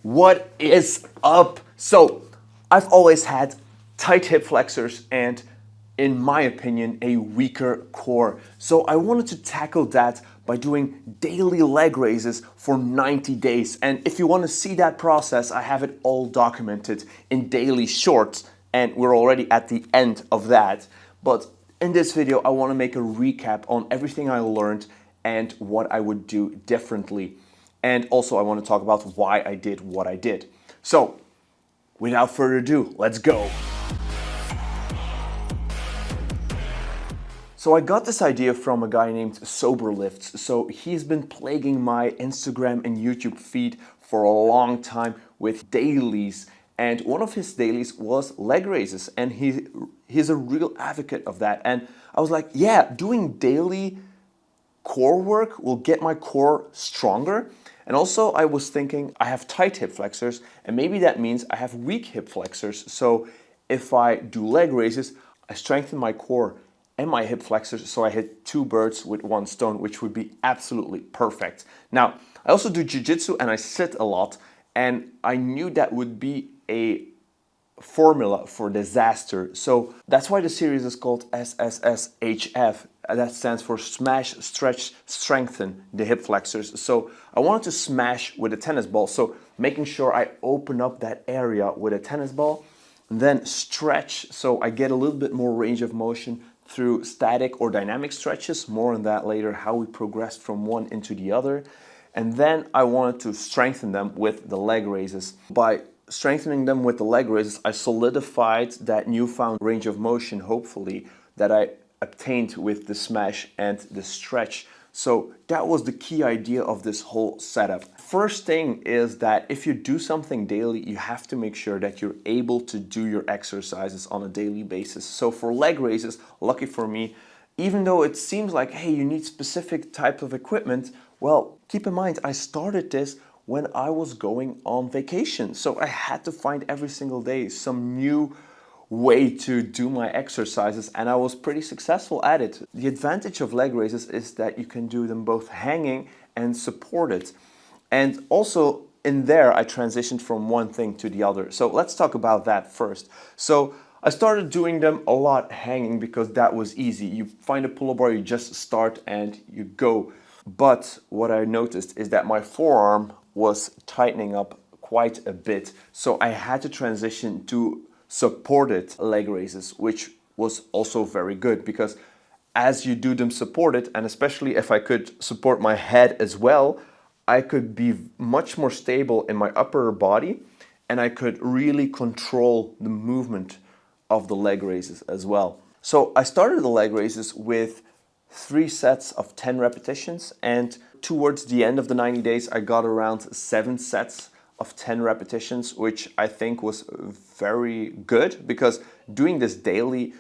What is up? So, I've always had tight hip flexors and, in my opinion, a weaker core. So, I wanted to tackle that by doing daily leg raises for 90 days. And if you want to see that process, I have it all documented in daily shorts, and we're already at the end of that. But in this video, I want to make a recap on everything I learned and what I would do differently. And also I want to talk about why I did what I did. So, without further ado, let's go. So I got this idea from a guy named Soberlifts. So he's been plaguing my Instagram and YouTube feed for a long time with dailies. And one of his dailies was leg raises. And he's a real advocate of that. And I was like, yeah, doing daily core work will get my core stronger. And also I was thinking I have tight hip flexors and maybe that means I have weak hip flexors. So if I do leg raises, I strengthen my core and my hip flexors, so I hit two birds with one stone, which would be absolutely perfect. Now, I also do jiu-jitsu and I sit a lot, and I knew that would be a formula for disaster. So that's why the series is called SSSHF. That stands for Smash, Stretch, Strengthen the Hip Flexors. So I wanted to smash with a tennis ball. So making sure I open up that area with a tennis ball, and then stretch so I get a little bit more range of motion through static or dynamic stretches. More on that later, how we progressed from one into the other. And then I wanted to strengthen them with the leg raises. By strengthening them with the leg raises, I solidified that newfound range of motion, hopefully, that I obtained with the smash and the stretch. So that was the key idea of this whole setup. First thing is that if you do something daily, you have to make sure that you're able to do your exercises on a daily basis. So for leg raises, lucky for me, even though it seems like, hey, you need specific type of equipment, well, keep in mind, I started this when I was going on vacation. So I had to find every single day some new way to do my exercises, and I was pretty successful at it. The advantage of leg raises is that you can do them both hanging and supported. And also in there, I transitioned from one thing to the other. So let's talk about that first. So I started doing them a lot hanging because that was easy. You find a pull-up bar, you just start and you go. But what I noticed is that my forearm was tightening up quite a bit. So I had to transition to supported leg raises, which was also very good because as you do them supported, and especially if I could support my head as well, I could be much more stable in my upper body and I could really control the movement of the leg raises as well. So I started the leg raises with 3 sets of 10 repetitions, and towards the end of the 90 days I got around 7 sets of 10 repetitions, which I think was very good because doing this daily,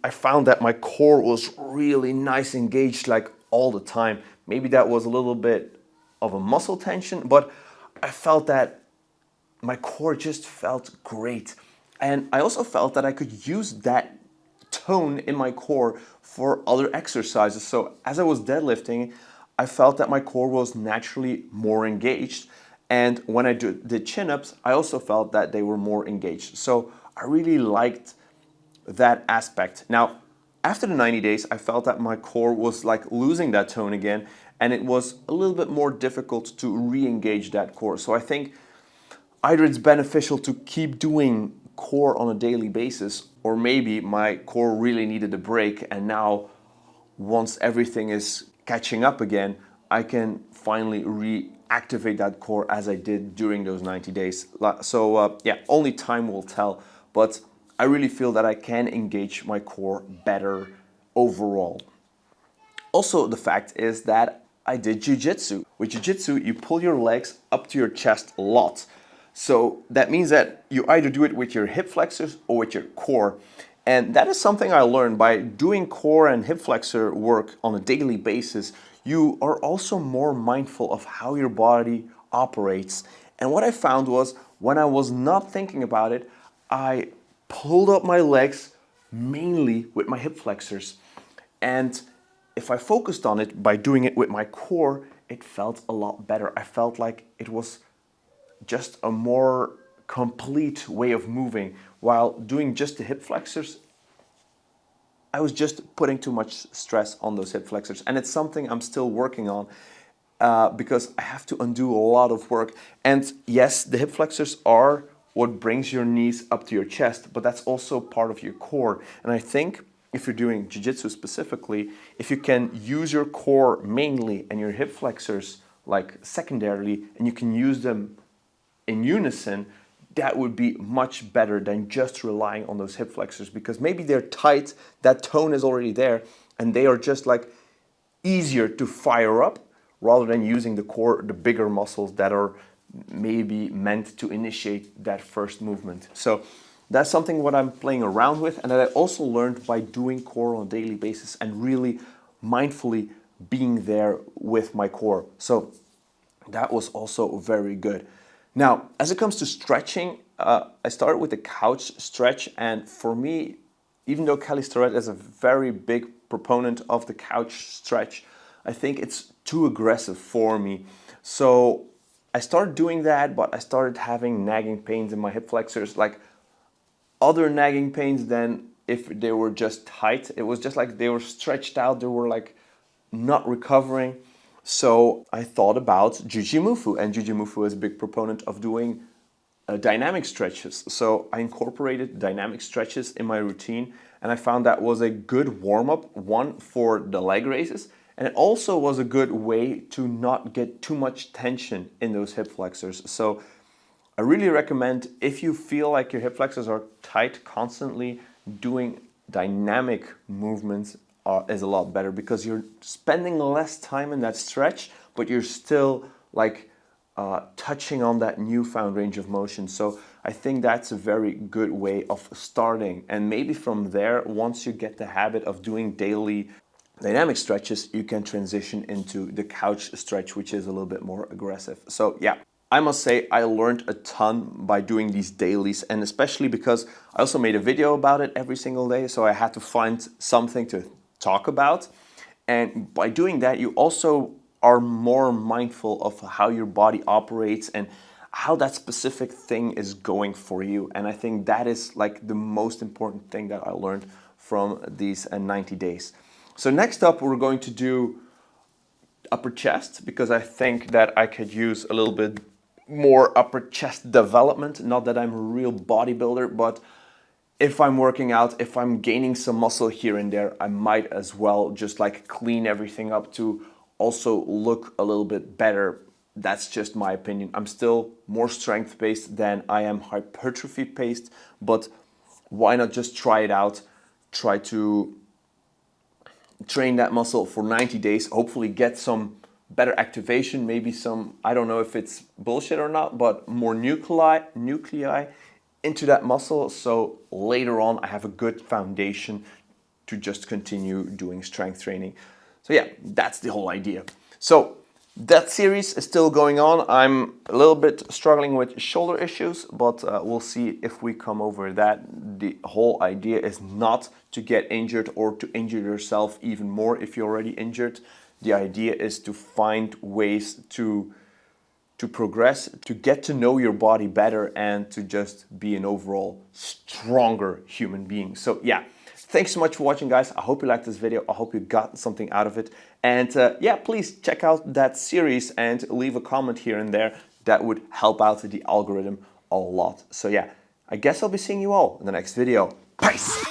I found that my core was really nice engaged like all the time. Maybe that was a little bit of a muscle tension, but I felt that my core just felt great. And I also felt that I could use that tone in my core for other exercises. So as I was deadlifting, I felt that my core was naturally more engaged. And when I did chin-ups, I also felt that they were more engaged. So I really liked that aspect. Now, after the 90 days, I felt that my core was like losing that tone again, and it was a little bit more difficult to re-engage that core. So I think either it's beneficial to keep doing core on a daily basis, or maybe my core really needed a break, and now once everything is catching up again, I can finally reactivate that core as I did during those 90 days. So yeah, only time will tell, but I really feel that I can engage my core better overall. Also, the fact is that I did jiu-jitsu. With jiu-jitsu, you pull your legs up to your chest a lot. So that means that you either do it with your hip flexors or with your core. And that is something I learned by doing core and hip flexor work on a daily basis. You are also more mindful of how your body operates. And what I found was when I was not thinking about it, I pulled up my legs mainly with my hip flexors. And if I focused on it by doing it with my core, it felt a lot better. I felt like it was just a more complete way of moving. While doing just the hip flexors, I was just putting too much stress on those hip flexors, and it's something I'm still working on because I have to undo a lot of work. And yes, the hip flexors are what brings your knees up to your chest, but that's also part of your core. And I think if you're doing jiu-jitsu specifically, if you can use your core mainly and your hip flexors like secondarily, and you can use them in unison, that would be much better than just relying on those hip flexors, because maybe they're tight, that tone is already there, and they are just like easier to fire up rather than using the core, the bigger muscles that are maybe meant to initiate that first movement. So that's something what I'm playing around with, and that I also learned by doing core on a daily basis and really mindfully being there with my core. So that was also very good. Now, as it comes to stretching, I started with the couch stretch, and for me, even though Kelly Starrett is a very big proponent of the couch stretch, I think it's too aggressive for me. So I started doing that, but I started having nagging pains in my hip flexors, like other nagging pains than if they were just tight. It was just like they were stretched out, they were like not recovering. So I thought about Jujimufu, and Jujimufu is a big proponent of doing dynamic stretches. So I incorporated dynamic stretches in my routine, and I found that was a good warm-up, one for the leg raises, and it also was a good way to not get too much tension in those hip flexors. So I really recommend, if you feel like your hip flexors are tight constantly, doing dynamic movements is a lot better, because you're spending less time in that stretch, but you're still like touching on that newfound range of motion. So I think that's a very good way of starting. And maybe from there, once you get the habit of doing daily dynamic stretches, you can transition into the couch stretch, which is a little bit more aggressive. So yeah, I must say I learned a ton by doing these dailies, and especially because I also made a video about it every single day, so I had to find something to talk about. And by doing that, you also are more mindful of how your body operates and how that specific thing is going for you. And I think that is like the most important thing that I learned from these 90 days. So next up, we're going to do upper chest, because I think that I could use a little bit more upper chest development. Not that I'm a real bodybuilder, but if I'm working out, if I'm gaining some muscle here and there, I might as well just like clean everything up to also look a little bit better. That's just my opinion. I'm still more strength-based than I am hypertrophy-based, but why not just try it out? Try to train that muscle for 90 days, hopefully get some better activation, maybe some, I don't know if it's bullshit or not, but more nuclei into that muscle, so later on I have a good foundation to just continue doing strength training. So yeah, that's the whole idea. So that series is still going on. I'm a little bit struggling with shoulder issues, but we'll see if we come over that. The whole idea is not to get injured or to injure yourself even more if you're already injured. The idea is to find ways to progress, to get to know your body better, and to just be an overall stronger human being. So yeah, thanks so much for watching, guys. I hope you liked this video. I hope you got something out of it. And yeah, please check out that series and leave a comment here and there. That would help out the algorithm a lot. So yeah, I guess I'll be seeing you all in the next video. Peace!